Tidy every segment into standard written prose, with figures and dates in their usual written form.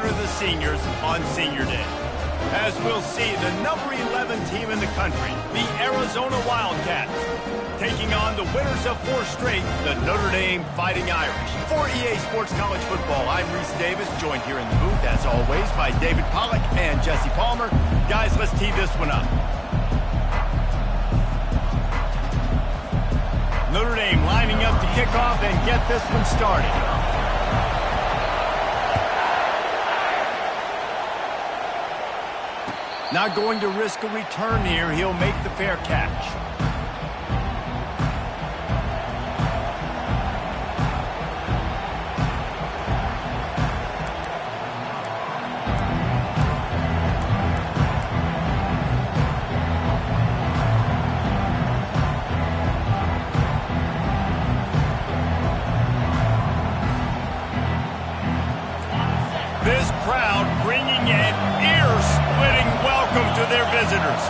honor the seniors on Senior Day. As we'll see, the number 11 team in the country, the Arizona Wildcats, taking on the winners of 4 straight, the Notre Dame Fighting Irish. For EA Sports College Football, I'm Reese Davis, joined here in the booth, as always, by David Pollack and Jesse Palmer. Guys, let's tee this one up. Notre Dame lining up to kick off and get this one started. Not going to risk a return here. He'll make the fair catch. This crowd bringing an ear-splitting welcome to their visitors.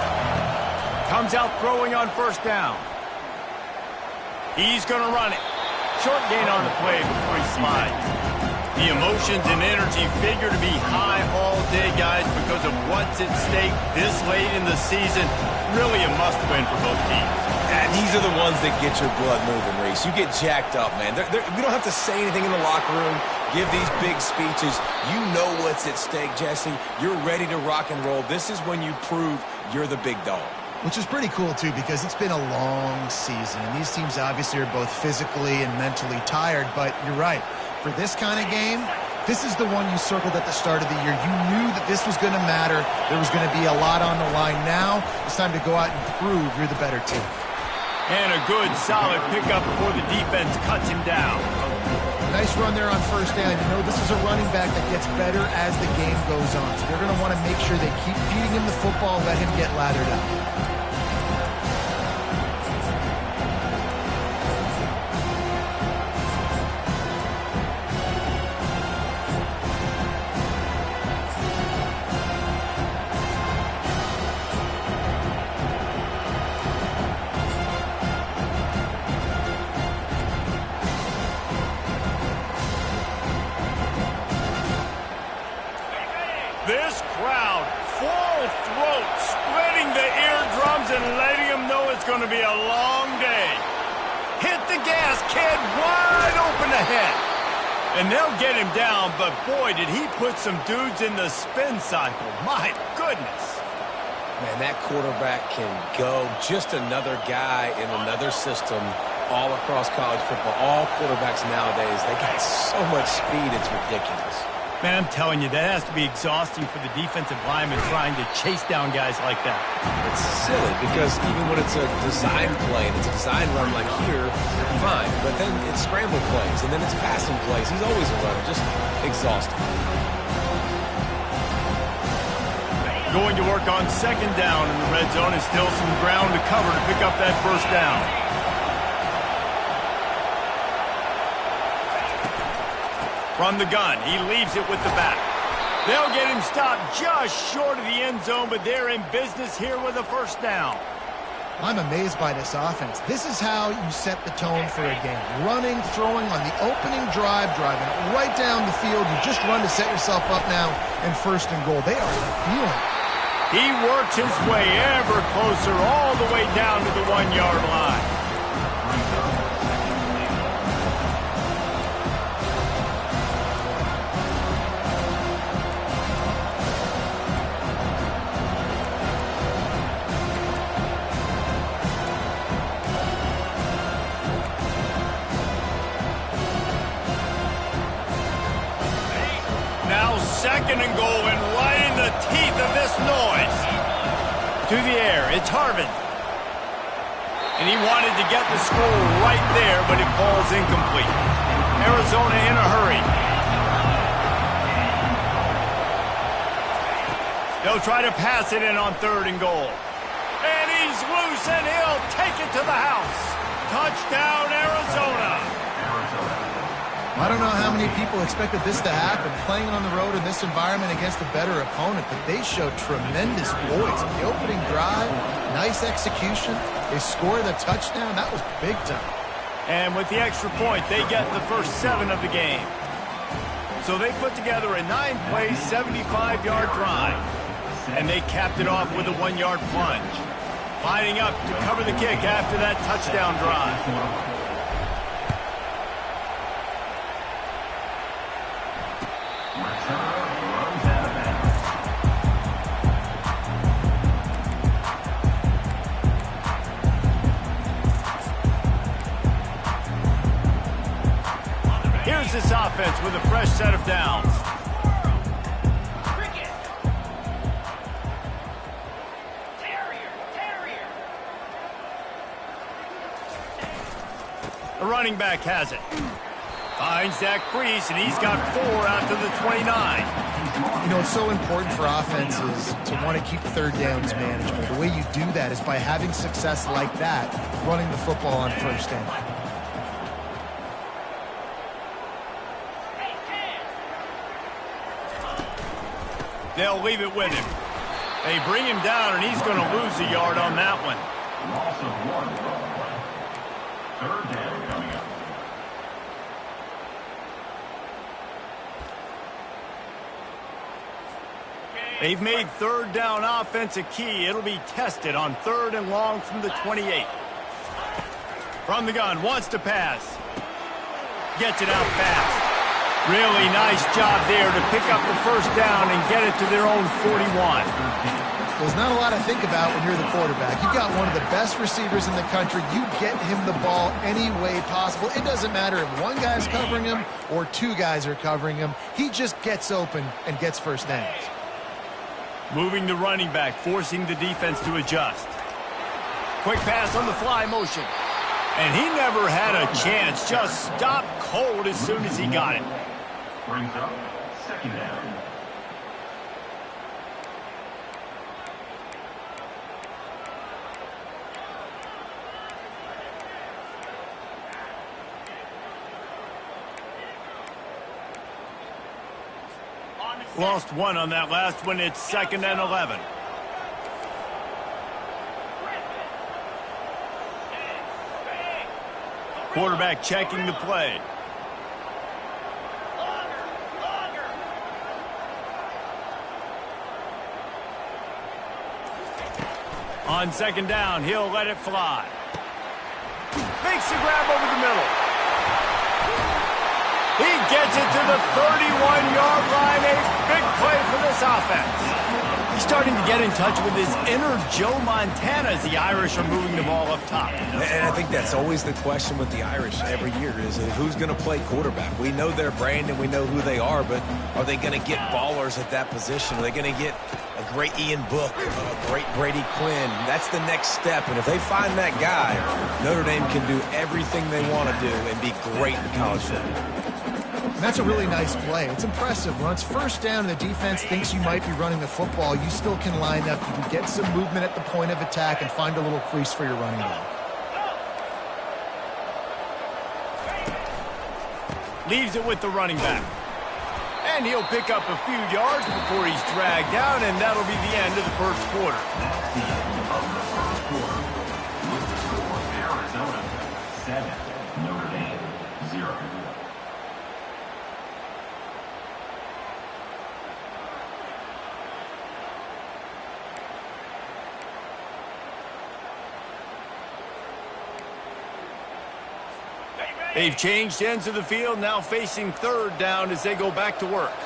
Comes out throwing on first down. He's going to run it. Short gain on the play before he slides. The emotions and energy figure to be high all day, guys, because of what's at stake this late in the season. Really a must-win for both teams. And these are the ones that get your blood moving, Reese. You get jacked up, man. We don't have to say anything in the locker room, give these big speeches. You know what's at stake, Jesse. You're ready to rock and roll. This is when you prove you're the big dog. Which is pretty cool, too, because it's been a long season. And these teams obviously are both physically and mentally tired. But you're right. For this kind of game, this is the one you circled at the start of the year. You knew that this was going to matter. There was going to be a lot on the line. Now it's time to go out and prove you're the better team. And a good, solid pickup before the defense cuts him down. Nice run there on first down. You know, this is a running back that gets better as the game goes on. So they're going to want to make sure they keep feeding him the football, let him get lathered up. This crowd, full throat, splitting the eardrums and letting them know it's going to be a long day. Hit the gas, kid, wide open ahead. And they'll get him down, but boy, did he put some dudes in the spin cycle. My goodness. Man, that quarterback can go. Just another guy in another system all across college football. All quarterbacks nowadays, they got so much speed, it's ridiculous. Man, I'm telling you, that has to be exhausting for the defensive lineman trying to chase down guys like that. It's silly because even when it's a design play and it's a design run like here, fine. But then it's scramble plays and then it's passing plays. He's always a runner, just exhausting. Going to work on second down in the red zone is still some ground to cover to pick up that first down. From the gun, he leaves it with the back. They'll get him stopped just short of the end zone, but they're in business here with a first down. I'm amazed by this offense. This is how you set the tone for a game. Running, throwing on the opening drive, driving right down the field. You just run to set yourself up now and first and goal. They are feeling it. He works his way ever closer all the way down to the 1-yard line. Now second and goal and right in the teeth of this noise. To the air, it's Harvin. And he wanted to get the score right there, but it falls incomplete. Arizona in a hurry. They'll try to pass it in on third and goal. And he's loose and he'll take it to the house. Touchdown, Arizona. I don't know how many people expected this to happen, playing on the road in this environment against a better opponent, but they showed tremendous poise. The opening drive, nice execution. They scored a touchdown. That was big time. And with the extra point, they get the first 7 of the game. So they put together a 9-play, 75-yard drive. And they capped it off with a 1-yard plunge. Lining up to cover the kick after that touchdown drive. Here's this offense with a fresh set of downs. The running back has it. Finds that crease, and he's got 4 out to the 29. You know, it's so important for offenses to want to keep third downs manageable. The way you do that is by having success like that, running the football on first down. They'll leave it with him. They bring him down, and he's going to lose a yard on that one. Loss of 1. Third down coming up. They've made third down offense a key. It'll be tested on 3rd and long from the 28. From the gun, wants to pass. Gets it out fast. Really nice job there to pick up the first down and get it to their own 41. There's not a lot to think about when you're the quarterback. You've got one of the best receivers in the country. You get him the ball any way possible. It doesn't matter if one guy's covering him or 2 guys are covering him. He just gets open and gets first downs. Moving the running back, forcing the defense to adjust. Quick pass on the fly motion. And he never had a chance. Just stopped cold as soon as he got it. Brings up 2nd down. Lost 1 on that last one. It's 2nd and 11. Quarterback checking the play. On 2nd down, he'll let it fly. Makes the grab over the middle. He gets it to the 31-yard line. A big play for this offense. He's starting to get in touch with his inner Joe Montana as the Irish are moving the ball up top. And I think that's always the question with the Irish every year is who's going to play quarterback. We know their brand and we know who they are, but are they going to get ballers at that position? Are they going to get a great Ian Book, a great Brady Quinn? That's the next step. And if they find that guy, Notre Dame can do everything they want to do and be great in college football. And that's a really nice play. It's impressive. When it's first down and the defense thinks you might be running the football, you still can line up. You can get some movement at the point of attack and find a little crease for your running back. Leaves it with the running back. And he'll pick up a few yards before he's dragged down, and that'll be the end of the first quarter. That's the end of the first quarter. With the score, Arizona 7, Notre Dame 0. They've changed ends of the field, now facing 3rd down as they go back to work.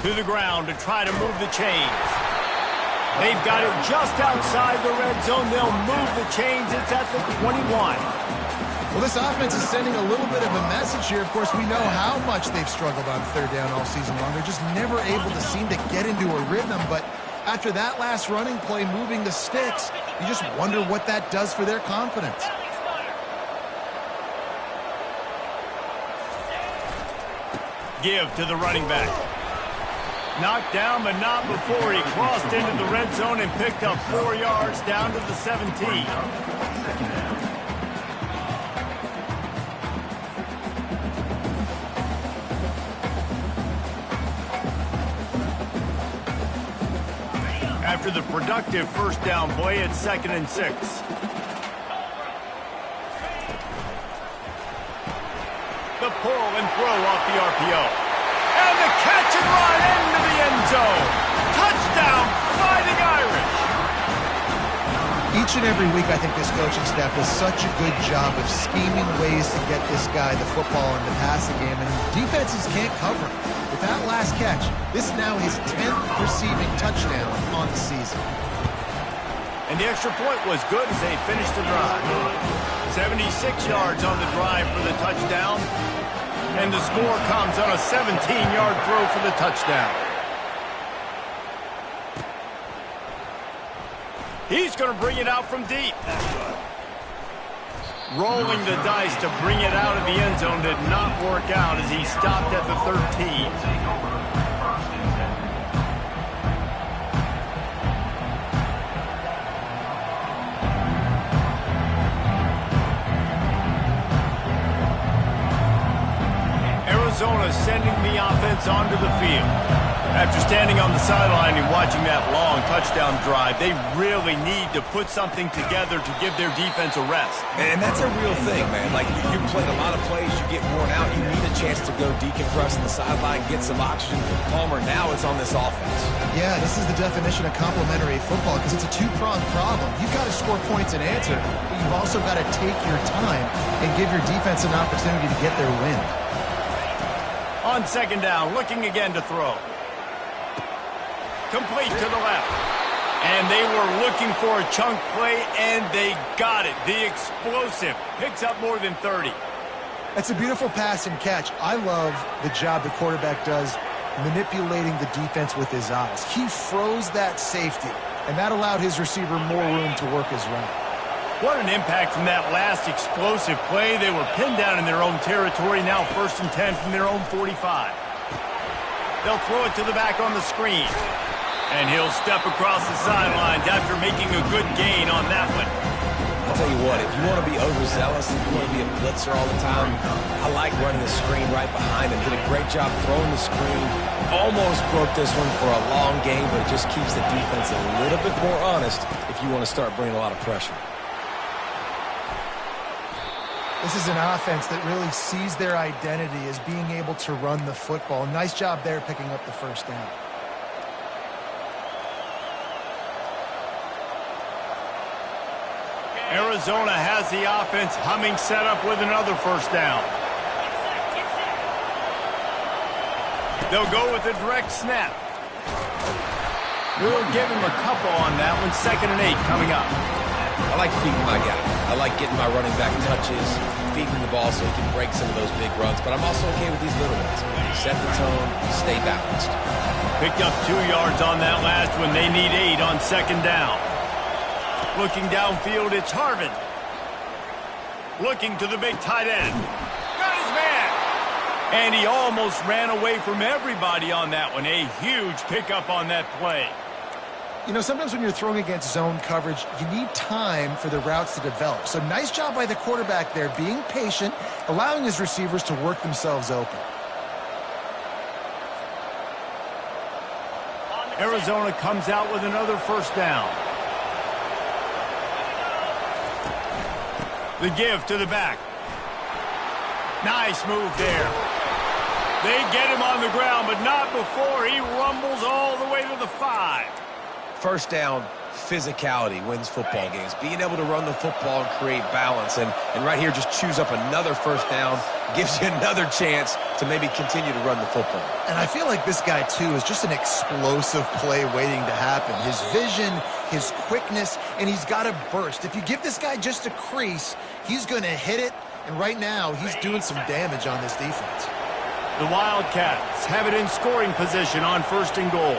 To the ground to try to move the chains. They've got it just outside the red zone. They'll move the chains. It's at the 21. Well, this offense is sending a little bit of a message here. Of course, we know how much they've struggled on 3rd down all season long. They're just never able to seem to get into a rhythm, but after that last running play, moving the sticks, you just wonder what that does for their confidence. Give to the running back. Knocked down, but not before he crossed into the red zone and picked up 4 yards down to the 17. After the productive first down play, it's 2nd and 6. The pull throw off the RPO. And the catch and run into the end zone. Touchdown, Fighting Irish. Each and every week, I think this coaching staff does such a good job of scheming ways to get this guy the football in the passing game, and defenses can't cover him. With that last catch, this is now his 10th receiving touchdown on the season. And the extra point was good as they finished the drive. 76 yards on the drive for the touchdown. And the score comes on a 17-yard throw for the touchdown. He's going to bring it out from deep. Rolling the dice to bring it out of the end zone did not work out as he stopped at the 13. Arizona sending the offense onto the field. After standing on the sideline and watching that long touchdown drive, they really need to put something together to give their defense a rest. And that's a real thing, man. Like, you played a lot of plays, you get worn out, you need a chance to go decompress on the sideline, get some oxygen. Palmer, now it's on this offense. Yeah, this is the definition of complementary football because it's a two-pronged problem. You've got to score points and answer, but you've also got to take your time and give your defense an opportunity to get their win. On second down, looking again to throw. Complete to the left. And they were looking for a chunk play, and they got it. The explosive picks up more than 30. That's a beautiful pass and catch. I love the job the quarterback does manipulating the defense with his eyes. He froze that safety, and that allowed his receiver more room to work his route. What an impact from that last explosive play. They were pinned down in their own territory, now 1st and 10 from their own 45. They'll throw it to the back on the screen. And he'll step across the sidelines after making a good gain on that one. I'll tell you what, if you want to be overzealous, if you want to be a blitzer all the time, I like running the screen right behind him. Did a great job throwing the screen. Almost broke this one for a long game, but it just keeps the defense a little bit more honest if you want to start bringing a lot of pressure. This is an offense that really sees their identity as being able to run the football. Nice job there picking up the first down. Arizona has the offense humming, set up with another first down. They'll go with a direct snap. We'll give him a couple on that one. 2nd and 8 coming up. I like feeding my guy. I like getting my running back touches, feeding the ball so he can break some of those big runs. But I'm also okay with these little ones. Set the tone, stay balanced. Picked up 2 yards on that last one. They need 8 on 2nd down. Looking downfield, it's Harvin. Looking to the big tight end. Got his man. And he almost ran away from everybody on that one. A huge pickup on that play. You know, sometimes when you're throwing against zone coverage, you need time for the routes to develop. So nice job by the quarterback there, being patient, allowing his receivers to work themselves open. Arizona comes out with another first down. The give to the back. Nice move there. They get him on the ground, but not before he rumbles all the way to the 5. First down, physicality wins football games. Being able to run the football and create balance. And right here, just choose up another first down. Gives you another chance to maybe continue to run the football. And I feel like this guy, too, is just an explosive play waiting to happen. His vision, his quickness, and he's got a burst. If you give this guy just a crease, he's going to hit it. And right now, he's doing some damage on this defense. The Wildcats have it in scoring position on 1st and goal.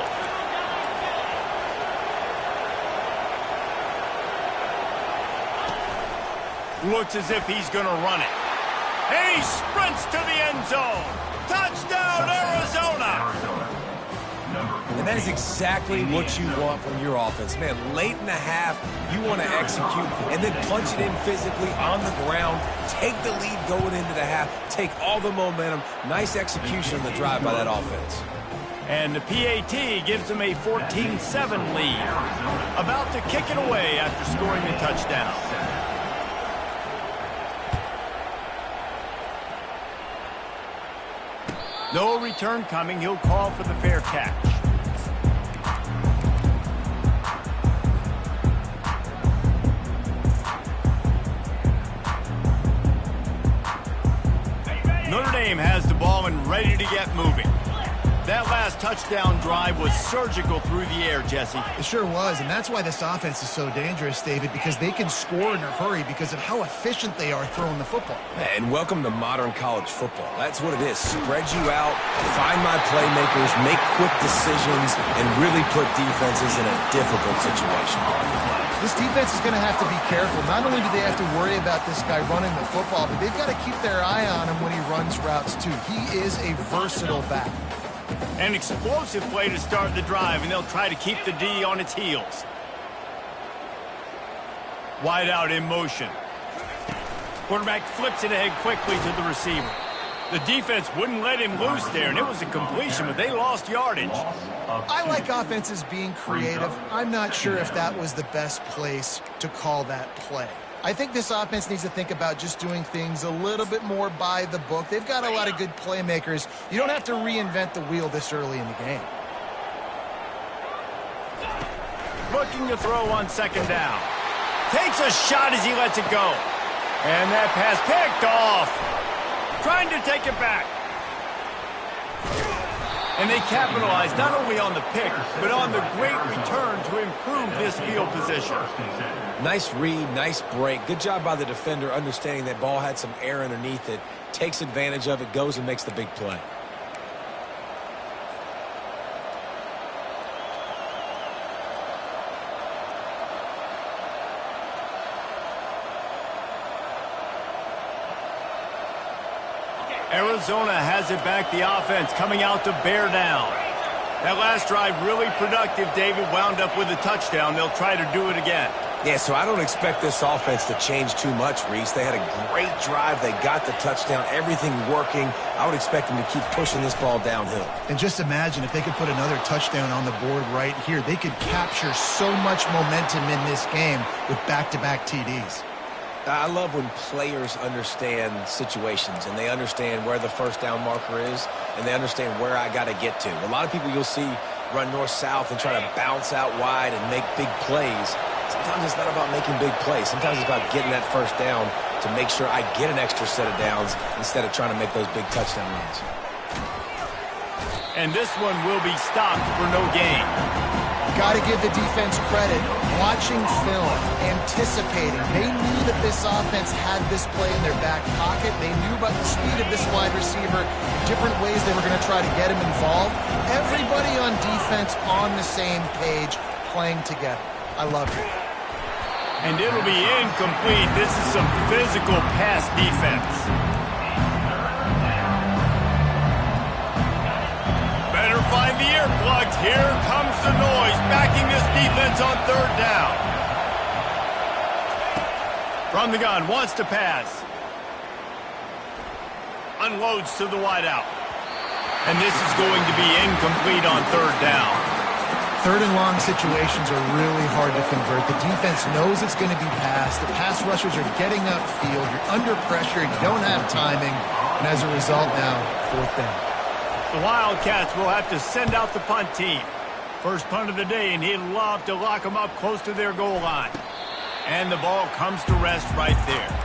Looks as if he's going to run it. And he sprints to the end zone. Touchdown, Arizona! And that is exactly what you want from your offense. Man, late in the half, you want to execute and then punch it in physically on the ground. Take the lead going into the half. Take all the momentum. Nice execution on the drive by that offense. And the PAT gives them a 14-7 lead. About to kick it away after scoring the touchdown. No return coming. He'll call for the fair catch. Notre Dame has the ball and ready to get moving. That last touchdown drive was surgical through the air, Jesse. It sure was, and that's why this offense is so dangerous, David, because they can score in a hurry because of how efficient they are throwing the football. And welcome to modern college football. That's what it is. Spread you out, find my playmakers, make quick decisions, and really put defenses in a difficult situation. This defense is going to have to be careful. Not only do they have to worry about this guy running the football, but they've got to keep their eye on him when he runs routes, too. He is a versatile back. An explosive play to start the drive, and they'll try to keep the D on its heels. Wide out in motion. Quarterback flips it ahead quickly to the receiver. The defense wouldn't let him loose there, and it was a completion, but they lost yardage. I like offenses being creative. I'm not sure if that was the best place to call that play. I think this offense needs to think about just doing things a little bit more by the book. They've got a lot of good playmakers. You don't have to reinvent the wheel this early in the game. Looking to throw on second down. Takes a shot as he lets it go. And that pass picked off. Trying to take it back. And they capitalized not only on the pick, but on the great return to improve this field position. Nice read, nice break. Good job by the defender understanding that ball had some air underneath it. Takes advantage of it, goes and makes the big play. Arizona has it back, the offense coming out to bear down. That last drive really productive, David, wound up with a touchdown. They'll try to do it again. Yeah, so I don't expect this offense to change too much, Reese. They had a great drive. They got the touchdown, everything working. I would expect them to keep pushing this ball downhill. And just imagine if they could put another touchdown on the board right here. They could capture so much momentum in this game with back-to-back TDs. I love when players understand situations and they understand where the first down marker is and they understand where I got to get to. A lot of people you'll see run north-south and try to bounce out wide and make big plays. Sometimes it's not about making big plays. Sometimes it's about getting that first down to make sure I get an extra set of downs instead of trying to make those big touchdown runs. And this one will be stopped for no gain. Got to give the defense credit. Watching film, anticipating. They knew that this offense had this play in their back pocket. They knew about the speed of this wide receiver, different ways they were going to try to get him involved. Everybody on defense on the same page, playing together. I love it. And it'll be incomplete. This is some physical pass defense. Better find the earplugs. Here comes the noise, backing this defense on third down. From the gun, wants to pass. Unloads to the wideout. And this is going to be incomplete on third down. Third and long situations are really hard to convert. The defense knows it's going to be passed. The pass rushers are getting upfield. You're under pressure. You don't have timing. And as a result now, fourth down. The Wildcats will have to send out the punt team. First punt of the day, and he'd love to lock them up close to their goal line. And the ball comes to rest right there.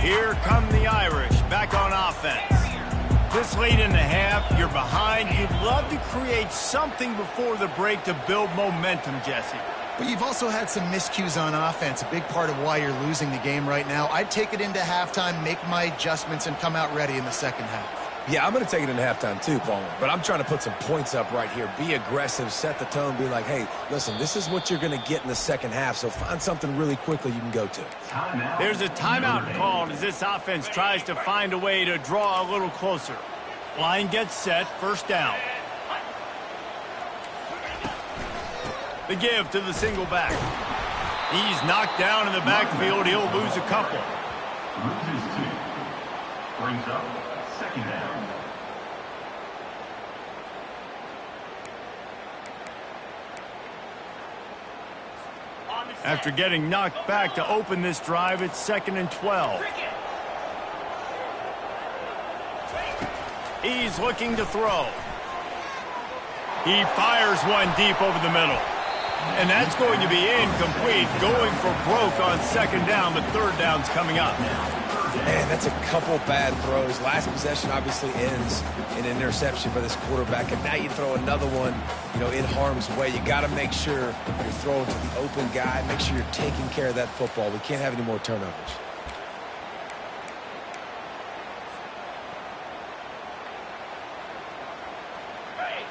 Here come the Irish back on offense. This late in the half, you're behind. You'd love to create something before the break to build momentum, Jesse. But you've also had some miscues on offense, a big part of why you're losing the game right now. I'd take it into halftime, make my adjustments, and come out ready in the second half. Yeah, I'm going to take it into halftime too, Paul. But I'm trying to put some points up right here. Be aggressive, set the tone, be like, hey, listen, this is what you're going to get in the second half, so find something really quickly you can go to. There's a timeout called as this offense tries to find a way to draw a little closer. Line gets set, first down. The give to the single back. He's knocked down in the backfield. He'll lose a couple. Loses 2. Brings up second down. After getting knocked back to open this drive, it's 2nd and 12. He's looking to throw. He fires one deep over the middle. And that's going to be incomplete, going for broke on 2nd down, but 3rd down's coming up. Man, that's a couple bad throws. Last possession obviously ends in an interception by this quarterback, and now you throw another one, in harm's way. You got to make sure you're throwing to the open guy. Make sure you're taking care of that football. We can't have any more turnovers.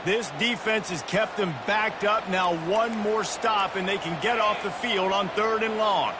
This defense has kept them backed up. Now one more stop, and they can get off the field on 3rd and long.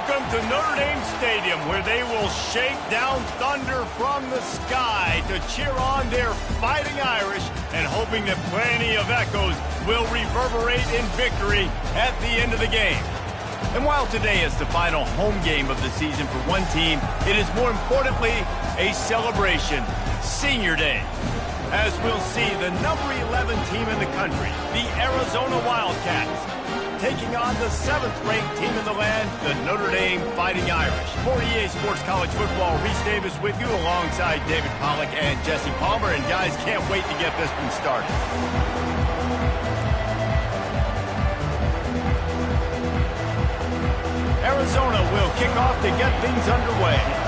Welcome to Notre Dame Stadium, where they will shake down thunder from the sky to cheer on their Fighting Irish, and hoping that plenty of echoes will reverberate in victory at the end of the game. And while today is the final home game of the season for one team, it is more importantly a celebration, Senior Day, as we'll see the number 11 team in the country, the Arizona Wildcats, taking on the 7th-ranked team in the land, the Notre Dame Fighting Irish. For EA Sports College Football, Reese Davis with you alongside David Pollack and Jesse Palmer. And guys, can't wait to get this one started. Arizona will kick off to get things underway.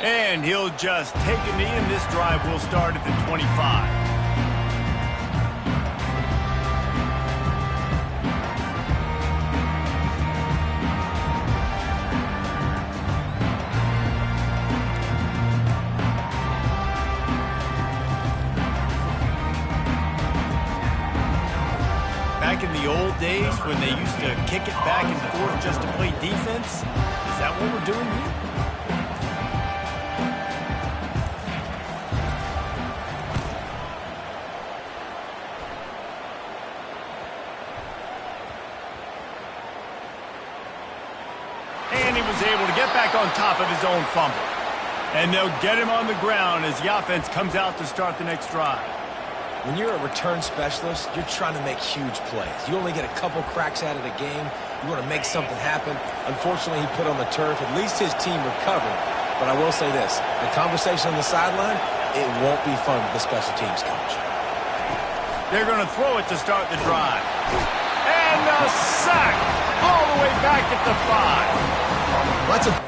And he'll just take a knee, and this drive will start at the 25. Back in the old days when they used to kick it back and forth just to play defense, is that what we're doing here? And he was able to get back on top of his own fumble. And they'll get him on the ground as the offense comes out to start the next drive. When you're a return specialist, you're trying to make huge plays. You only get a couple cracks at it a game. You want to make something happen. Unfortunately, he put on the turf. At least his team recovered. But I will say this, the conversation on the sideline, it won't be fun with the special teams coach. They're going to throw it to start the drive. And a sack all the way back at the 5. That's a...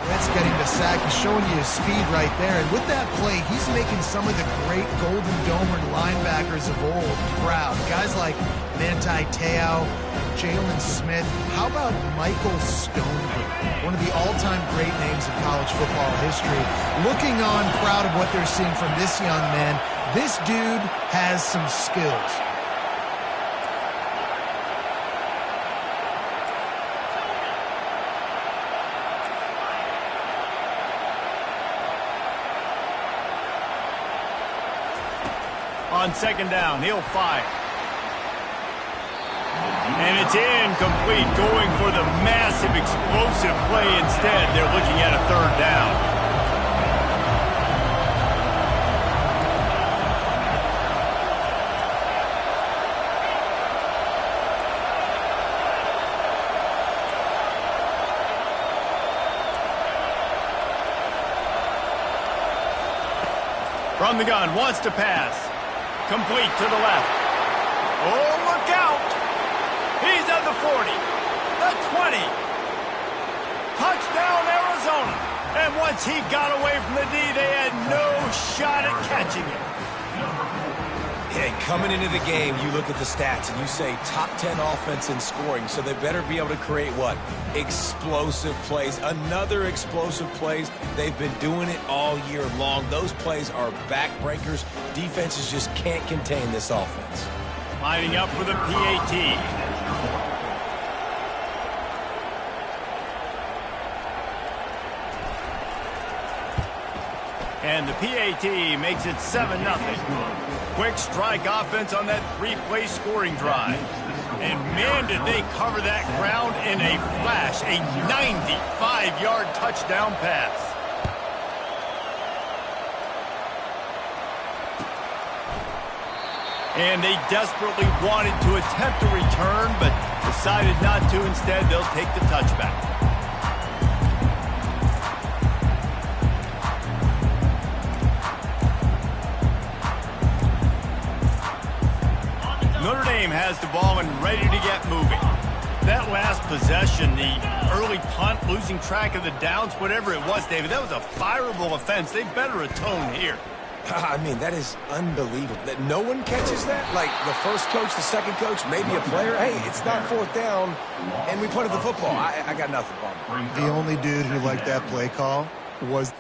That's getting the sack. He's showing you his speed right there. And with that play, he's making some of the great Golden Domer linebackers of old proud. Guys like Manti Te'o, Jalen Smith. How about Michael Stonebrook, one of the all-time great names in college football history? Looking on, proud of what they're seeing from this young man. This dude has some skills. On second down, he'll fire. And it's incomplete, going for the massive, explosive play instead. They're looking at a third down. From the gun, wants to pass. Complete to the left. Oh, look out! He's at the 40, the 20. Touchdown, Arizona. And once he got away from the D, they had no shot at catching him. Hey, coming into the game, you look at the stats and you say top 10 offense in scoring, so they better be able to create what? Explosive plays. Another explosive plays. They've been doing it all year long. Those plays are backbreakers. Defenses just can't contain this offense. Lining up for the PAT. And the PAT makes it 7-0. Quick strike offense on that three-play scoring drive. And man, did they cover that ground in a flash. A 95-yard touchdown pass. And they desperately wanted to attempt a return, but decided not to. Instead, they'll take the touchback. Notre Dame has the ball and ready to get moving. That last possession, the early punt, losing track of the downs, whatever it was, David, that was a fireable offense. They better atone here. I mean, that is unbelievable. That no one catches that? Like the first coach, the second coach, maybe a player. Hey, it's not fourth down, and we punted the football. I got nothing for him. The only dude who liked that play call was...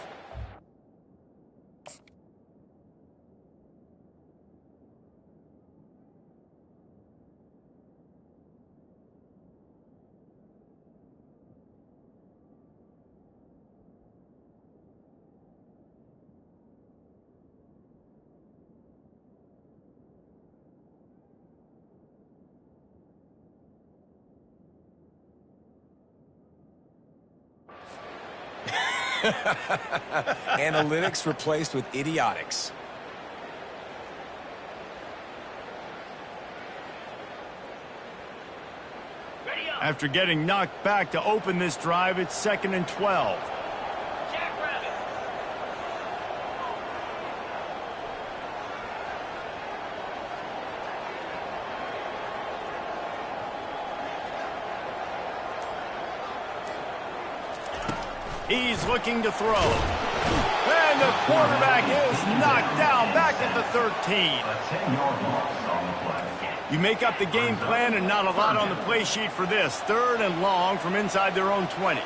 Analytics replaced with idiotics. After getting knocked back to open this drive, it's 2nd and 12. He's looking to throw. And the quarterback is knocked down back at the 13. You make up the game plan and not a lot on the play sheet for this. 3rd and long from inside their own 20.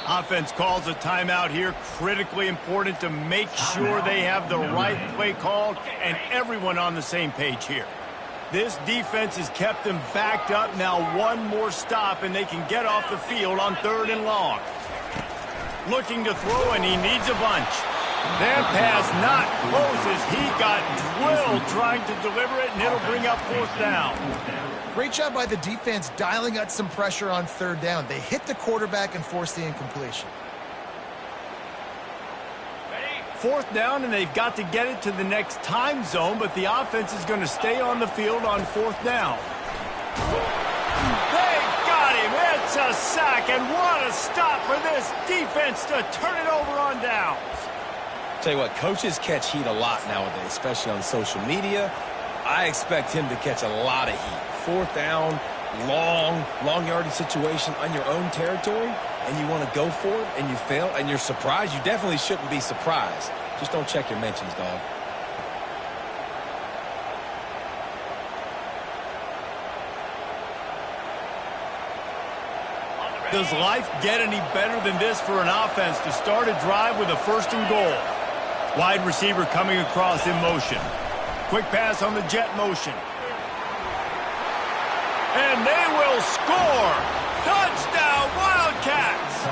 Offense calls a timeout here. Critically important to make sure they have the right play called and everyone on the same page here. This defense has kept them backed up. Now one more stop and they can get off the field on 3rd and long. Looking to throw and he needs a bunch. That pass not close as he got drilled trying to deliver it, and it'll bring up 4th down. Great job by the defense dialing up some pressure on 3rd down. They hit the quarterback and forced the incompletion. 4th down, and they've got to get it to the next time zone, but the offense is going to stay on the field on 4th down. They got him. It's a sack, and what a stop for this defense to turn it over on downs. Tell you what, coaches catch heat a lot nowadays, especially on social media. I expect him to catch a lot of heat. 4th down, long yardage situation on your own territory, and you want to go for it, and you fail, and you're surprised. You definitely shouldn't be surprised. Just don't check your mentions, dog. Does life get any better than this for an offense to start a drive with a 1st and goal? Wide receiver coming across in motion. Quick pass on the jet motion. And they will score! Touchdown, Wildcats!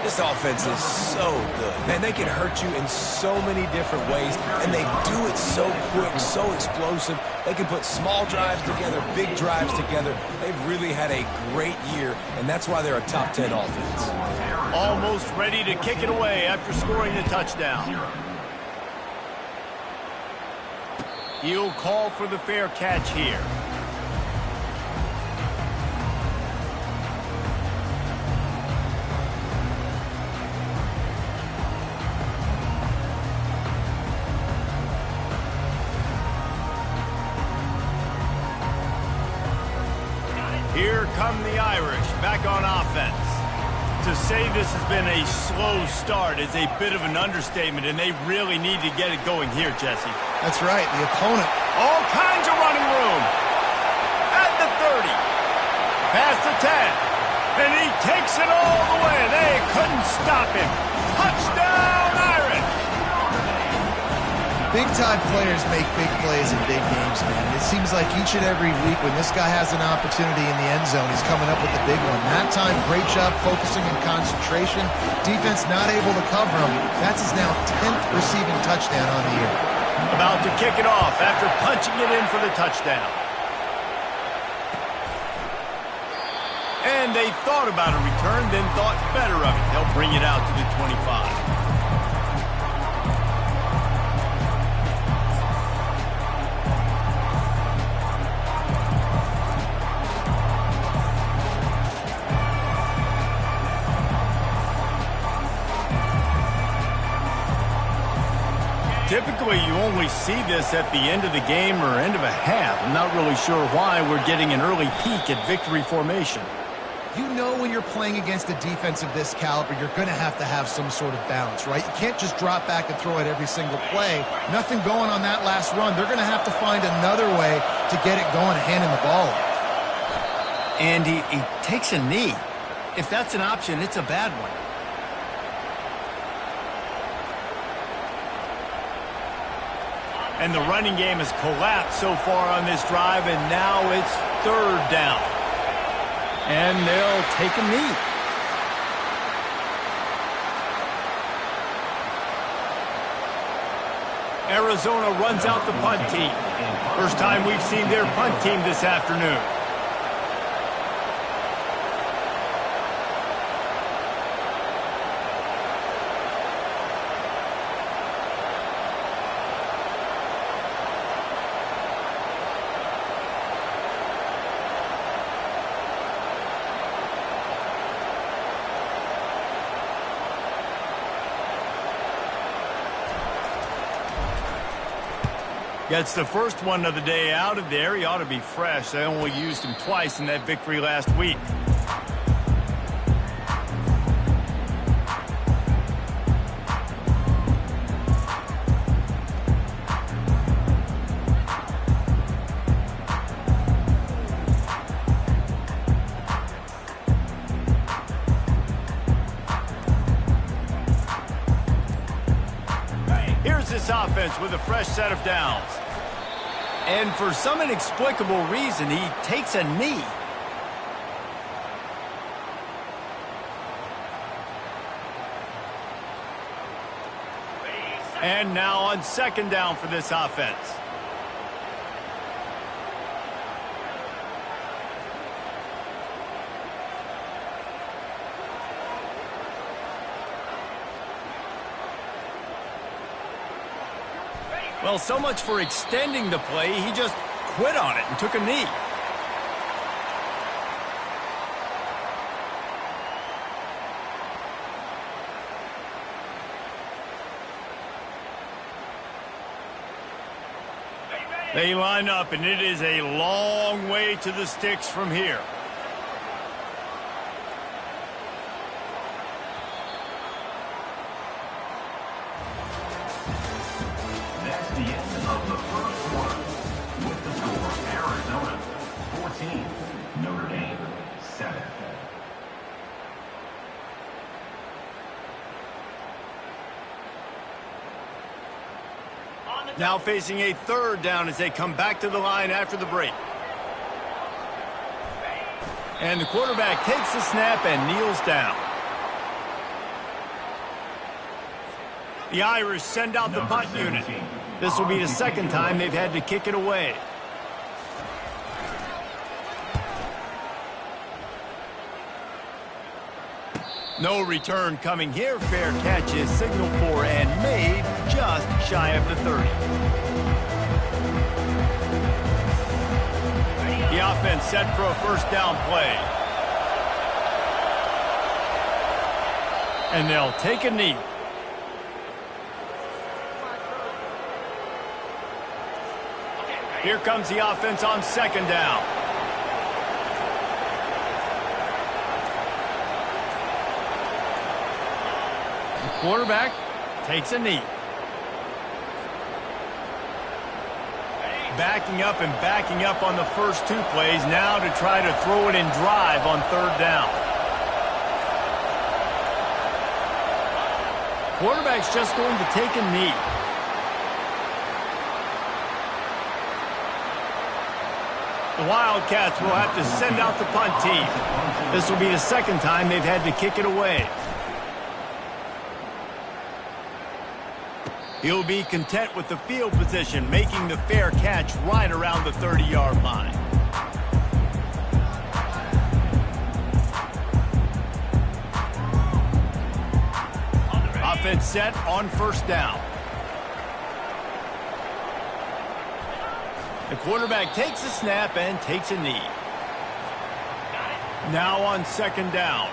This offense is so good. Man, they can hurt you in so many different ways, and they do it so quick, so explosive. They can put small drives together, big drives together. They've really had a great year, and that's why they're a top 10 offense. Almost ready to kick it away after scoring the touchdown. He'll call for the fair catch here. Here come the Irish back on offense. To say this has been a slow start is a bit of an understatement, and they really need to get it going here, Jesse. That's right. The opponent. All kinds of running room. At the 30. Past the 10. And he takes it all the way. They couldn't stop him. Touchdown, Irish! Big-time players make big plays in big games, man. It seems like each and every week when this guy has an opportunity in the end zone, he's coming up with the big one. That time, great job focusing and concentration. Defense not able to cover him. That's his now 10th receiving touchdown on the year. About to kick it off after punching it in for the touchdown. And they thought about a return, then thought better of it. They'll bring it out to the 25. Typically, you only see this at the end of the game or end of a half. I'm not really sure why we're getting an early peek at victory formation. You know when you're playing against a defense of this caliber, you're going to have some sort of balance, right? You can't just drop back and throw it every single play. Nothing going on that last run. They're going to have to find another way to get it going and handing the ball off. And he takes a knee. If that's an option, it's a bad one. And the running game has collapsed so far on this drive, and now it's third down. And they'll take a knee. Arizona runs out the punt team. First time we've seen their punt team this afternoon. Gets the first one of the day out of there. He ought to be fresh. They only used him twice in that victory last week. Here's this offense with a fresh set of downs. And for some inexplicable reason, he takes a knee. And now on second down for this offense. Well, so much for extending the play. He just quit on it and took a knee. They line up, and it is a long way to the sticks from here. That's the end of the first quarter. With the score, Arizona 14, Notre Dame 7. Now facing a third down as they come back to the line after the break. And the quarterback takes the snap and kneels down. The Irish send out the punt unit. This will be the second time they've had to kick it away. No return coming here. Fair catch is signaled for and made just shy of the 30. The offense set for a first down play. And they'll take a knee. Here comes the offense on second down. Quarterback takes a knee. Backing up on the first two plays now to try to throw it in drive on third down. Quarterback's just going to take a knee. The Wildcats will have to send out the punt team. This will be the second time they've had to kick it away. He'll be content with the field position, making the fair catch right around the 30-yard line. Offense set on first down. The quarterback takes a snap and takes a knee. Now on second down.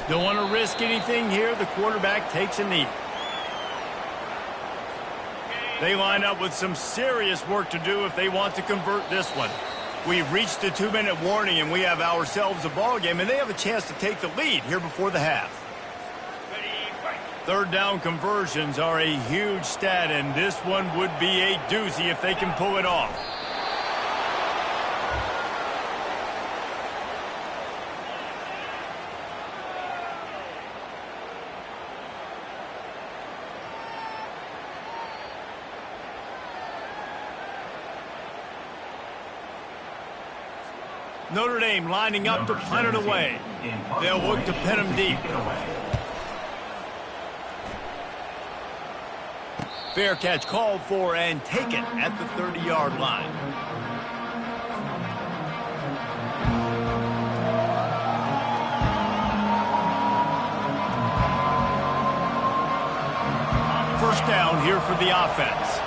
Don't want to risk anything here. The quarterback takes a knee. They line up with some serious work to do if they want to convert this one. We've reached the 2-minute warning, and we have ourselves a ball game, and they have a chance to take the lead here before the half. Third down conversions are a huge stat, and this one would be a doozy if they can pull it off. Notre Dame lining up to punt it away. They'll look to pin him deep. Fair catch called for and taken at the 30-yard line. First down here for the offense.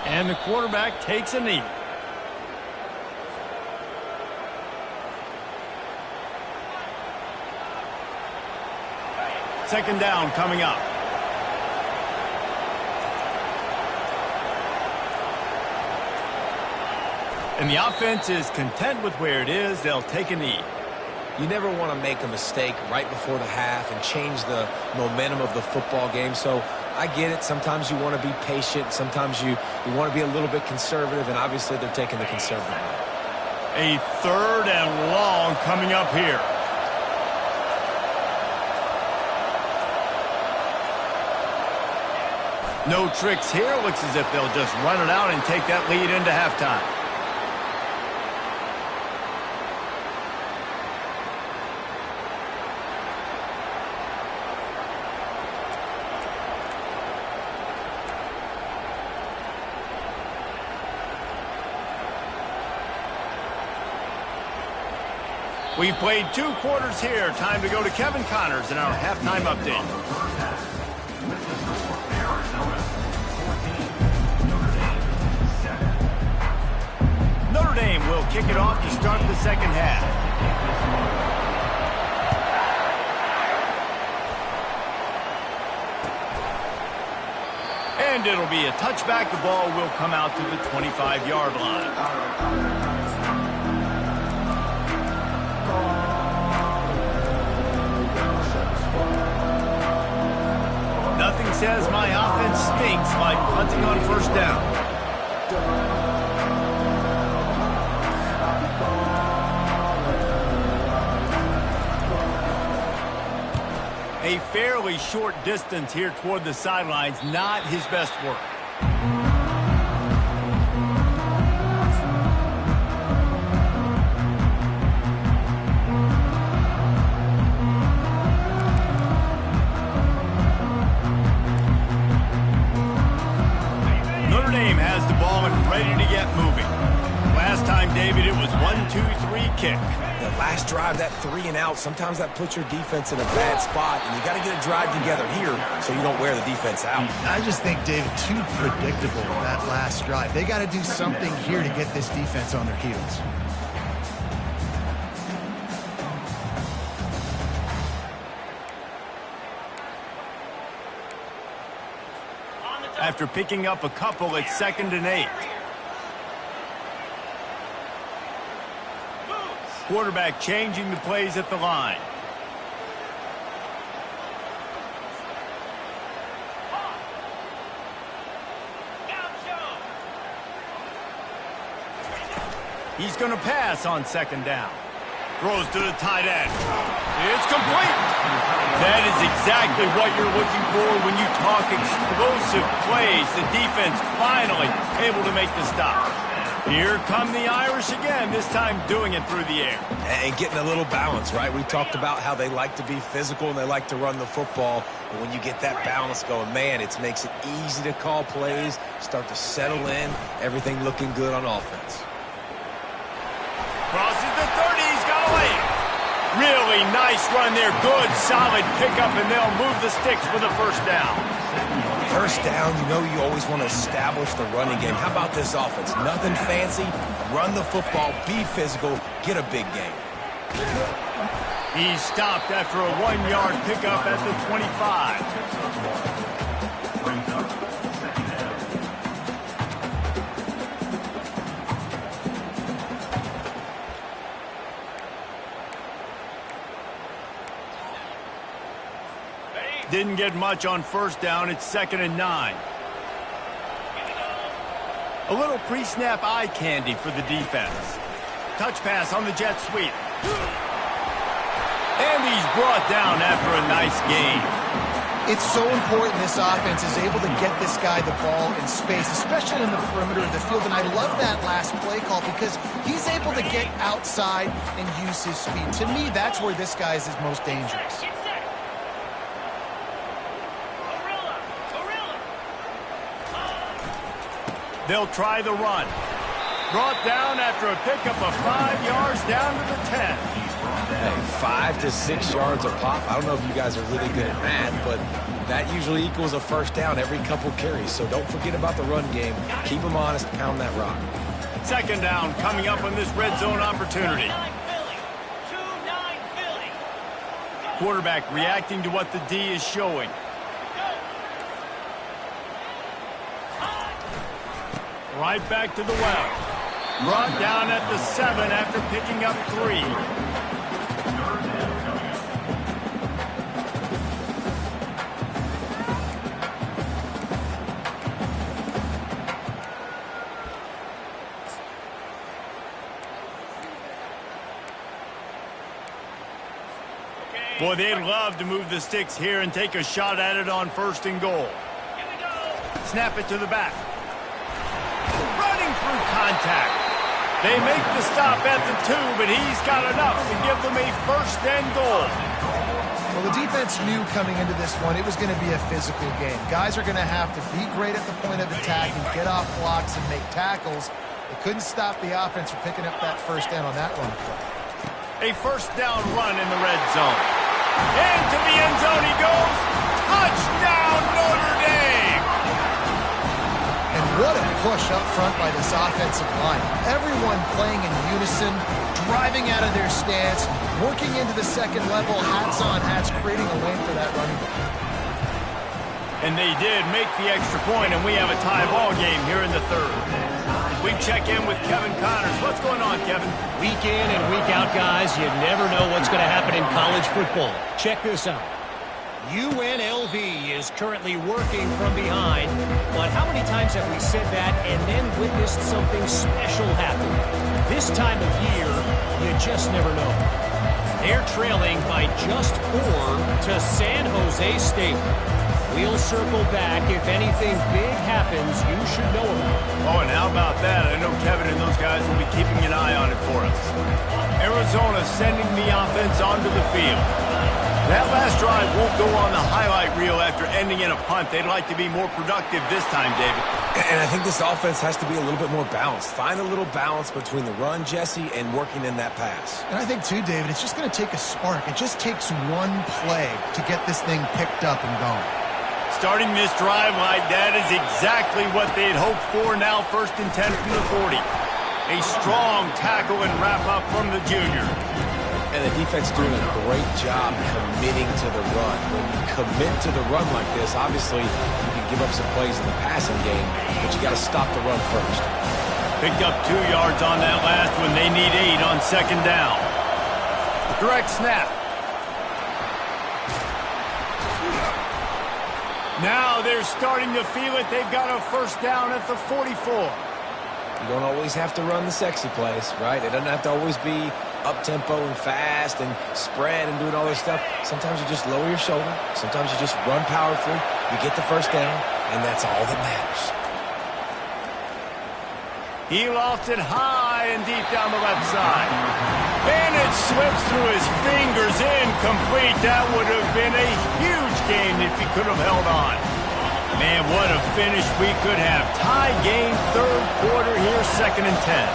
And the quarterback takes a knee. Second down coming up. And the offense is content with where it is. They'll take a knee. You never want to make a mistake right before the half and change the momentum of the football game. So I get it. Sometimes you want to be patient. Sometimes you want to be a little bit conservative, and obviously they're taking the conservative route. A third and long coming up here. No tricks here. Looks as if they'll just run it out and take that lead into halftime. We've played 2 quarters here. Time to go to Kevin Connors in our halftime update. Notre Dame will kick it off to start the second half. And it'll be a touchback. The ball will come out to the 25-yard line. Nothing says my offense stinks like punting on first down. A fairly short distance here toward the sidelines, not his best work. Notre Dame has the ball and ready to get moving. Last time, David, it was 1-2-3 kick. The last drive, that 3 and out, sometimes that puts your defense in a bad spot, and you got to get a drive together here so you don't wear the defense out. I just think, David, too predictable that last drive. They got to do something here to get this defense on their heels. after picking up a couple at 2nd and 8. Quarterback changing the plays at the line. He's going to pass on 2nd down. Throws to the tight end. It's complete. That is exactly what you're looking for when you talk explosive plays. The defense finally able to make the stop. Here come the Irish again, this time doing it through the air. And getting a little balance, right? We talked about how they like to be physical and they like to run the football. But when you get that balance going, man, it makes it easy to call plays, start to settle in, everything looking good on offense. Crosses the 30, he's got away. Really nice run there, good, solid pickup, and they'll move the sticks for the first down. First down, you know you always want to establish the running game. How about this offense? Nothing fancy. Run the football, be physical, get a big game. He's stopped after a 1-yard pickup at the 25. Didn't get much on first down. It's 2nd and 9. A little pre-snap eye candy for the defense. Touch pass on the jet sweep. And he's brought down after a nice gain. It's so important this offense is able to get this guy the ball in space, especially in the perimeter of the field. And I love that last play call because he's able to get outside and use his speed. To me, that's where this guy is his most dangerous. They'll try the run. Brought down after a pickup of 5 yards down to the 10. Hey, 5 to 6 yards a pop. I don't know if you guys are really good at math, but that usually equals a first down every couple carries. So don't forget about the run game. Keep them honest, pound that rock. 2nd down coming up on this red zone opportunity. Quarterback reacting to what the D is showing. Right back to the well. Brought down at the 7 after picking up 3. Boy, they'd love to move the sticks here and take a shot at it on 1st and goal. Snap it to the back. Through contact. They make the stop at the 2, but he's got enough to give them a 1st and goal. Well, the defense knew coming into this one it was going to be a physical game. Guys are going to have to be great at the point of attack and get off blocks and make tackles. They couldn't stop the offense from picking up that 1st down on that run play. A 1st down run in the red zone. Into the end zone he goes. Touchdown, Notre Dame! And what a push up front by this offensive line. Everyone playing in unison, driving out of their stance, working into the 2nd level, hats on hats, creating a lane for that running back. And they did make the extra point, and we have a tie ball game here in the 3rd. We check in with Kevin Connors. What's going on, Kevin? Week in and week out, guys, you never know what's going to happen in college football. Check this out. UNLV is currently working from behind, but how many times have we said that and then witnessed something special happen? This time of year, you just never know. They're trailing by just 4 to San Jose State. We'll circle back. If anything big happens, you should know about it. Oh, and how about that? I know Kevin and those guys will be keeping an eye on it for us. Arizona sending the offense onto the field. That last drive won't go on the highlight reel after ending in a punt. They'd like to be more productive this time, David. And I think this offense has to be a little bit more balanced. Find a little balance between the run, Jesse, and working in that pass. And I think, too, David, it's just going to take a spark. It just takes one play to get this thing picked up and going. Starting this drive like that is exactly what they'd hoped for. Now 1st and 10 from the 40. A strong tackle and wrap-up from the junior. And the defense doing a great job committing to the run. When you commit to the run like this, obviously, you can can give up some plays in the passing game, but you got to stop the run first. Picked up 2 yards on that last one. They need 8 on second down. Direct snap. Now they're starting to feel it. They've got a first down at the 44. You don't always have to run the sexy plays, right? It doesn't have to always be up-tempo and fast and spread and doing all this stuff. Sometimes you just lower your shoulder. Sometimes you just run powerfully. You get the first down, and that's all that matters. He lofts it high and deep down the left side. And it slips through his fingers, incomplete. That would have been a huge gain if he could have held on. Man, what a finish we could have. Tie game, third quarter here, 2nd and 10.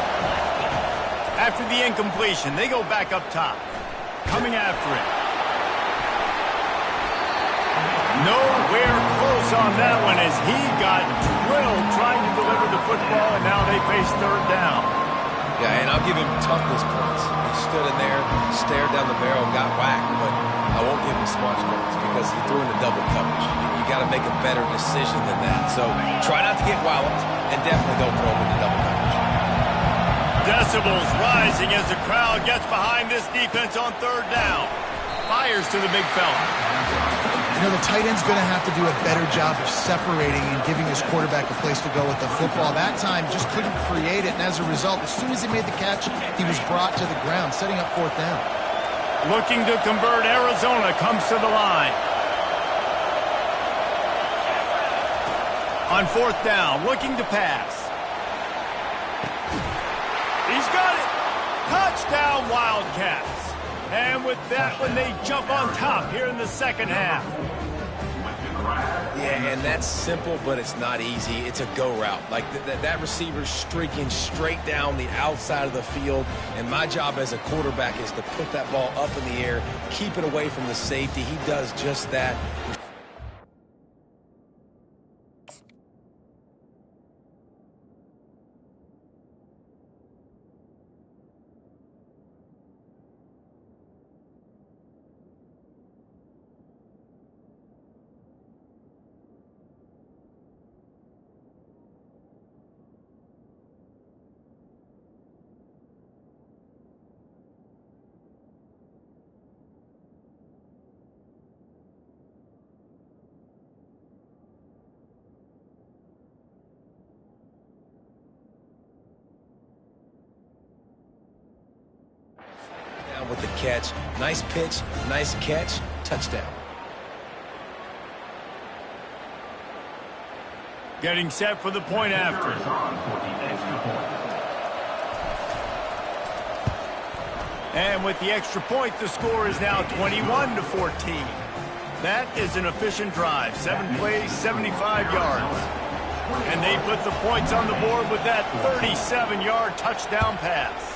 After the incompletion, they go back up top. Coming after it. Nowhere close on that one as he got drilled trying to deliver the football, and now they face third down. Yeah, and I'll give him toughness points. He stood in there, stared down the barrel, got whacked, but I won't give him smarts points because he threw into double coverage. You got to make a better decision than that. So try not to get walloped, and definitely don't throw him into double coverage. Decibels rising as the crowd gets behind this defense on third down. Fires to the big fella. You know, the tight end's going to have to do a better job of separating and giving his quarterback a place to go with the football. That time just couldn't create it, and as a result, as soon as he made the catch, he was brought to the ground, setting up fourth down. Looking to convert, Arizona comes to the line. On fourth down, looking to pass. He's got it. Touchdown, Wildcats. And with that one, they jump on top here in the second half. Yeah, and that's simple, but it's not easy. It's a go route. Like that receiver's streaking straight down the outside of the field, and my job as a quarterback is to put that ball up in the air, keep it away from the safety. He does just that. With the catch. Nice pitch, nice catch, touchdown. Getting set for the point after. And with the extra point, the score is now 21-14. That is an efficient drive. 7 plays, 75 yards. And they put the points on the board with that 37-yard touchdown pass.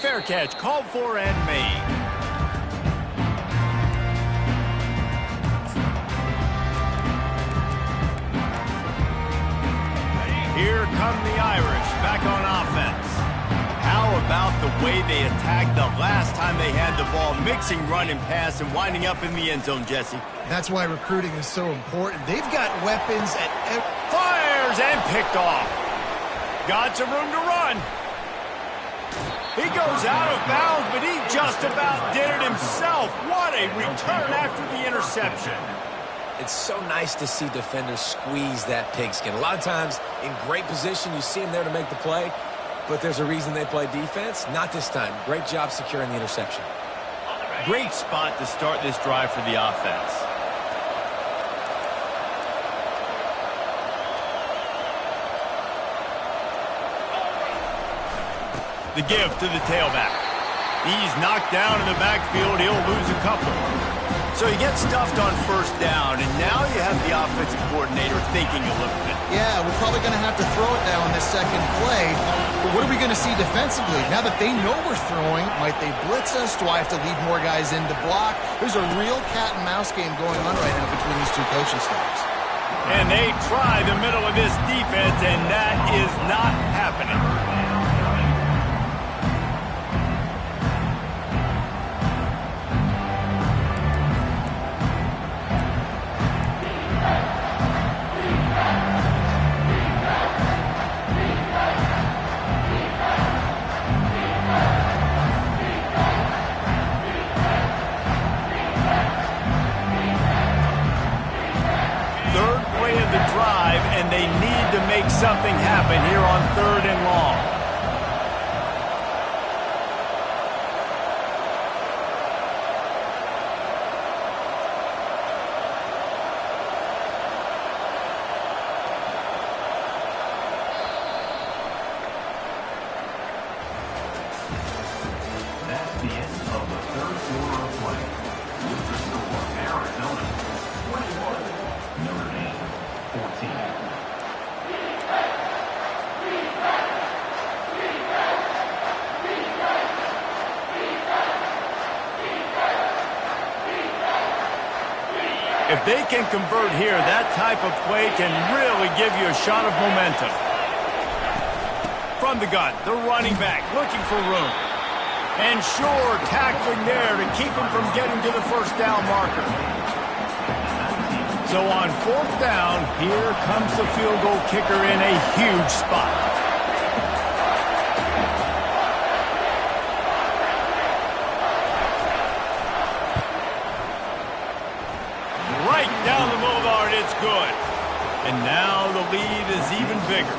Fair catch, called for and made. Here come the Irish, back on offense. How about the way they attacked the last time they had the ball, mixing run and pass and winding up in the end zone, Jesse? That's why recruiting is so important. They've got weapons at fires and picked off. Got some room to run. He goes out of bounds, but he just about did it himself. What a return after the interception. It's so nice to see defenders squeeze that pigskin. A lot of times, in great position, you see them there to make the play, but there's a reason they play defense. Not this time. Great job securing the interception. Great spot to start this drive for the offense. The give to the tailback. He's knocked down in the backfield. He'll lose a couple. So he gets stuffed on first down, and now you have the offensive coordinator thinking a little bit. Yeah, we're probably going to have to throw it now in this second play. But what are we going to see defensively? Now that they know we're throwing, might they blitz us? Do I have to lead more guys in to block? There's a real cat and mouse game going on right now between these two coaching staffs. And they try the middle of this defense, and that is not happening. something happen here on 3rd and long. That's the end of the 3rd quarter of play. With the score, Arizona 21, Notre Dame 14. If they can convert here, that type of play can really give you a shot of momentum. From the gun, the running back looking for room. And sure, tackling there to keep him from getting to the 1st down marker. So on 4th down, here comes the field goal kicker in a huge spot. Right down the boulevard, it's good. And now the lead is even bigger.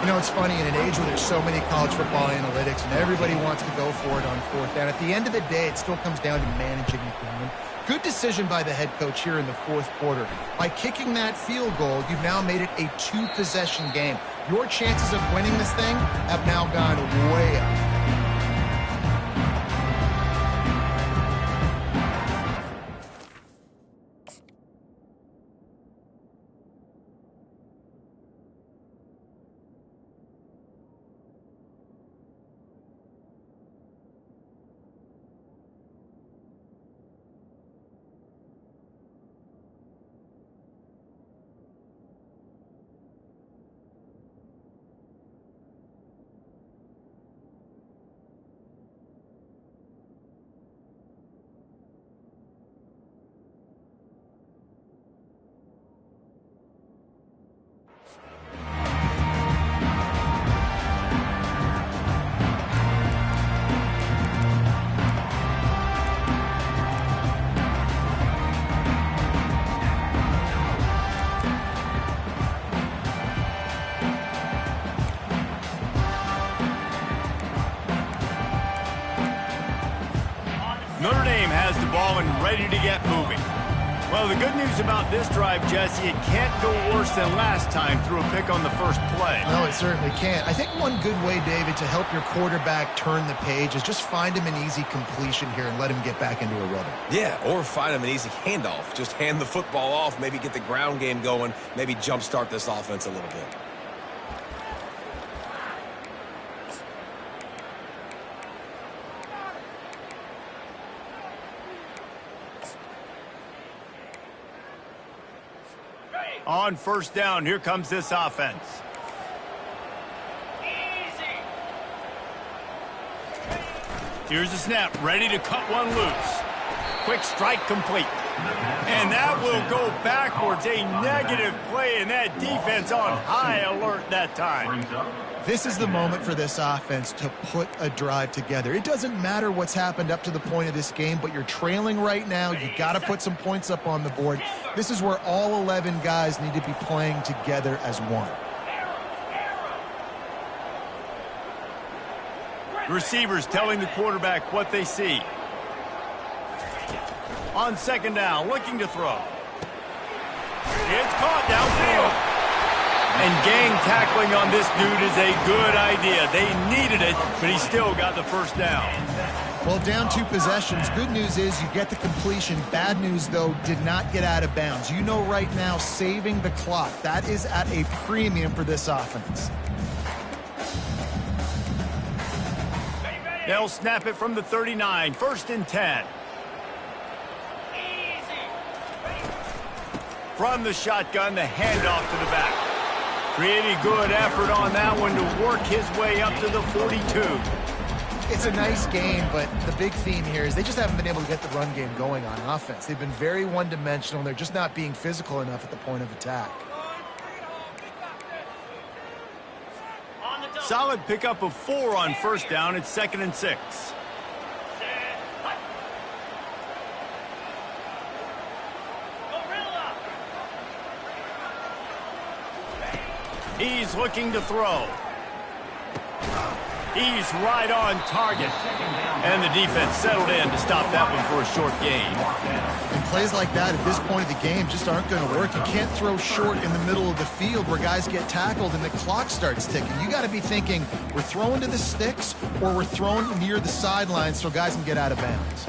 You know, it's funny, in an age where there's so many college football analytics and everybody wants to go for it on 4th down, at the end of the day, it still comes down to managing the game. Good decision by the head coach here in the 4th quarter. By kicking that field goal, you've now made it a 2-possession game. Your chances of winning this thing have now gone way up. Notre Dame has the ball and ready to get moving. Well, the good news about this drive, Jesse, it can't go worse than last time through a pick on the first play. No, it certainly can't. I think one good way, David, to help your quarterback turn the page is just find him an easy completion here and let him get back into a rhythm. Yeah, or find him an easy handoff. Just hand the football off, maybe get the ground game going, maybe jumpstart this offense a little bit. On 1st down, here comes this offense. Here's the snap, ready to cut one loose. Quick strike complete. And that will go backwards. A negative play, and that defense on high alert that time. This is the moment for this offense to put a drive together. It doesn't matter what's happened up to the point of this game, but you're trailing right now. You got to put some points up on the board. This is where all 11 guys need to be playing together as one. Receivers telling the quarterback what they see. On 2nd down, looking to throw. It's caught downfield. And gang tackling on this dude is a good idea. They needed it, but he still got the 1st down. Well, down 2 possessions. Good news is you get the completion. Bad news, though, did not get out of bounds. You know right now, saving the clock, that is at a premium for this offense. They'll snap it from the 39, 1st and 10. From the shotgun, the handoff to the back. Pretty good effort on that one to work his way up to the 42. It's a nice game, but the big theme here is they just haven't been able to get the run game going on offense. They've been very one-dimensional. They're just not being physical enough at the point of attack. Solid pickup of 4 on 1st down. It's 2nd and 6. He's looking to throw. He's right on target. And the defense settled in to stop that one for a short gain. And plays like that at this point of the game just aren't going to work. You can't throw short in the middle of the field where guys get tackled and the clock starts ticking. You got to be thinking, we're throwing to the sticks or we're throwing near the sidelines so guys can get out of bounds.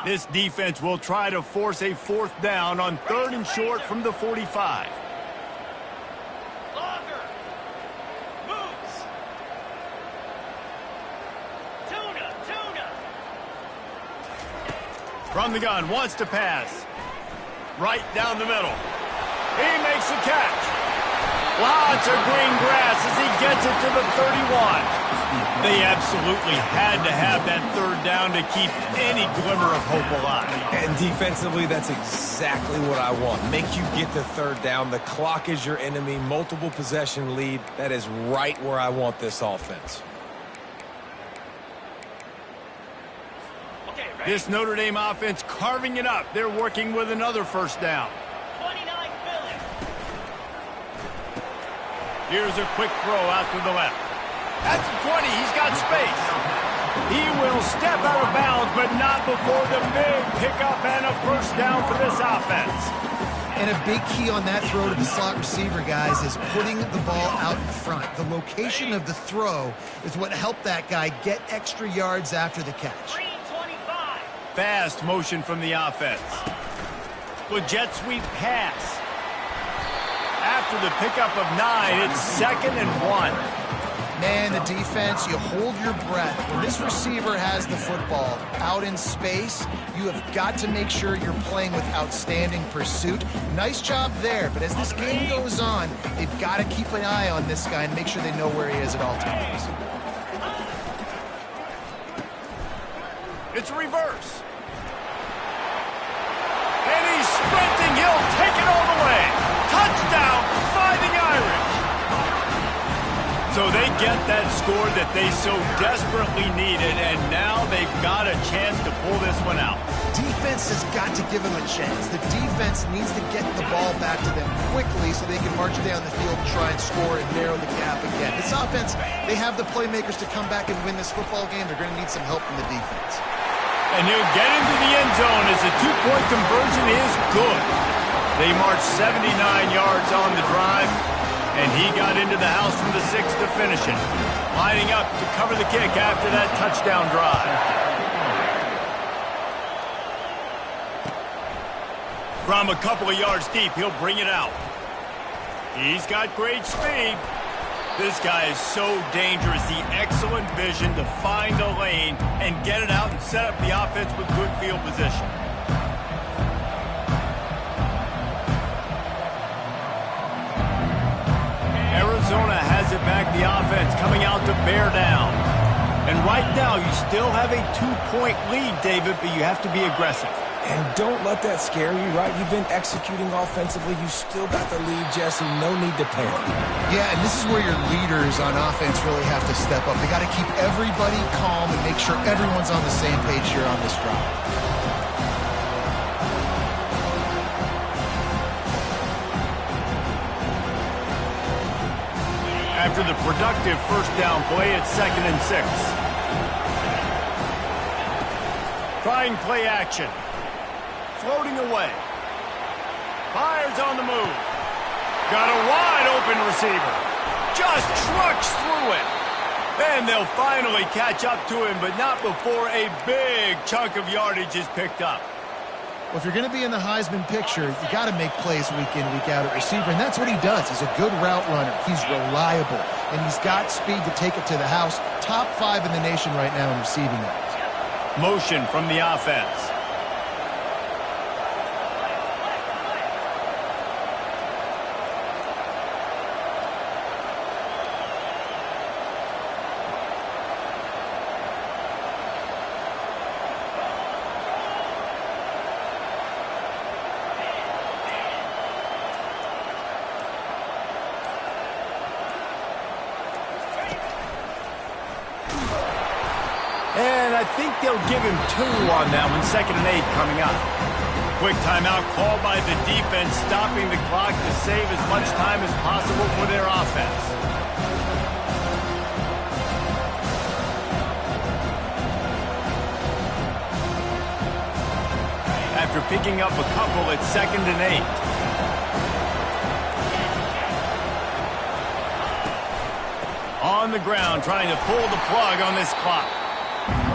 This defense will try to force a fourth down on 3rd and short from the 45. Longer. Moves. Tuna. From the gun, wants to pass. Right down the middle. He makes the catch. Lots of green grass as he gets it to the 31. They absolutely had to have that 3rd down to keep any glimmer of hope alive. And defensively, that's exactly what I want. Make you get the 3rd down. The clock is your enemy. Multiple possession lead. That is right where I want this offense. Okay, ready? This Notre Dame offense carving it up. They're working with another 1st down. 29 Philly. Here's a quick throw out to the left. At the 20, he's got space. He will step out of bounds, but not before the big pickup and a 1st down for this offense. And a big key on that throw to the slot receiver, guys, is putting the ball out in front. The location of the throw is what helped that guy get extra yards after the catch. 325. Fast motion from the offense. With jet sweep pass. After the pickup of 9, it's 2nd and 1. Man, the defense, you hold your breath. When this receiver has the football out in space, you have got to make sure you're playing with outstanding pursuit. Nice job there, but as this game goes on, they've got to keep an eye on this guy and make sure they know where he is at all times. It's a reverse. And he's sprinting. He'll take it all the way. Touchdown, Fighting Irish. So they get that score that they so desperately needed, and now they've got a chance to pull this one out. Defense has got to give them a chance. The defense needs to get the ball back to them quickly so they can march down the field and try and score and narrow the gap again. This offense, they have the playmakers to come back and win this football game. They're going to need some help from the defense. And he'll get into the end zone as the 2-point conversion is good. They marched 79 yards on the drive. And he got into the house from the 6 to finish it. Lining up to cover the kick after that touchdown drive. From a couple of yards deep, he'll bring it out. He's got great speed. This guy is so dangerous. The excellent vision to find a lane and get it out and set up the offense with good field position. Arizona has it back, the offense coming out to bear down. And right now, you still have a 2-point lead, David, but you have to be aggressive. And don't let that scare you, right? You've been executing offensively. You still got the lead, Jesse. No need to panic. Yeah, and this is where your leaders on offense really have to step up. They got to keep everybody calm and make sure everyone's on the same page here on this drive. After the productive 1st down play, it's 2nd and 6. Trying play action. Floating away. Fires on the move. Got a wide open receiver. Just trucks through it. Then they'll finally catch up to him, but not before a big chunk of yardage is picked up. Well, if you're going to be in the Heisman picture, you got to make plays week in, week out at receiver, and that's what he does. He's a good route runner. He's reliable, and he's got speed to take it to the house. Top 5 in the nation right now in receiving yards. Motion from the offense. And I think they'll give him 2 on that one. 2nd and 8 coming up. quick timeout called by the defense, stopping the clock to save as much time as possible for their offense. After picking up a couple, it's 2nd and 8. On the ground, trying to pull the plug on this clock.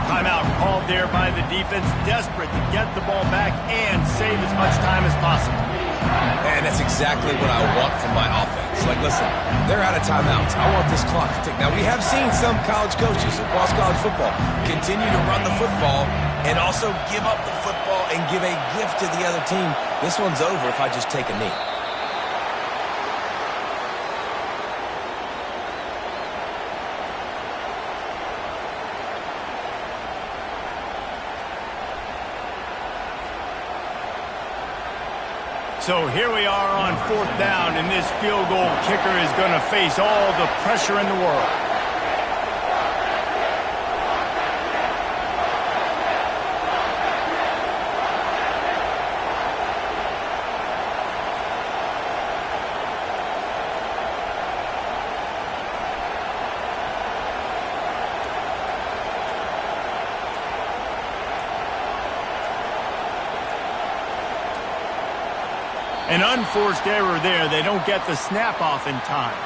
Timeout called there by the defense, desperate to get the ball back and save as much time as possible. And that's exactly what I want from my offense. Like, listen, they're out of timeouts. I want this clock to tick. Now, we have seen some college coaches across college football continue to run the football and also give up the football and give a gift to the other team. This one's over if I just take a knee. So here we are on 4th down, and this field goal kicker is going to face all the pressure in the world. An unforced error there. They don't get the snap off in time.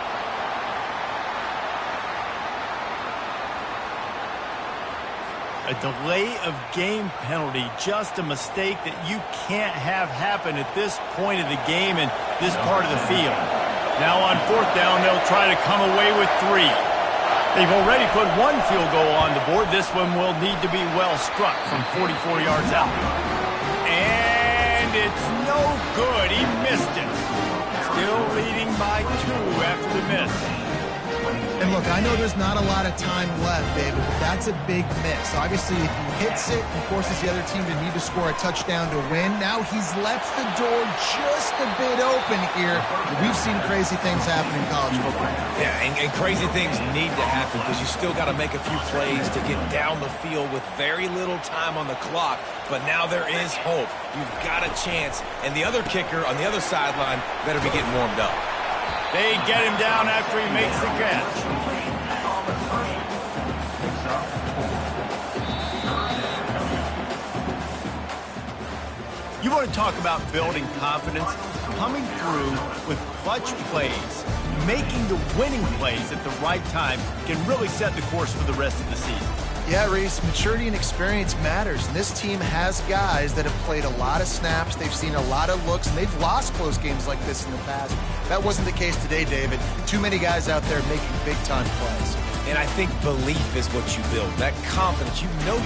A delay of game penalty, just a mistake that you can't have happen at this point of the game and this part of the field. Now on 4th down, they'll try to come away with 3. They've already put 1 field goal on the board. This one will need to be well struck from 44 yards out. And it's no good. He missed it. Still leading by 2 after the miss. And look, I know there's not a lot of time left, David, but that's a big miss. Obviously, if he hits it and forces the other team to need to score a touchdown to win, now he's left the door just a bit open here. We've seen crazy things happen in college football. Yeah, and crazy things need to happen because you still got to make a few plays to get down the field with very little time on the clock. But now there is hope. You've got a chance. And the other kicker on the other sideline better be getting warmed up. They get him down after he makes the catch. You want to talk about building confidence? Coming through with clutch plays, making the winning plays at the right time can really set the course for the rest of the season. Yeah, Reese, maturity and experience matters, and this team has guys that have played a lot of snaps, they've seen a lot of looks, and they've lost close games like this in the past. That wasn't the case today, David. Too many guys out there making big-time plays. And I think belief is what you build, that confidence. You know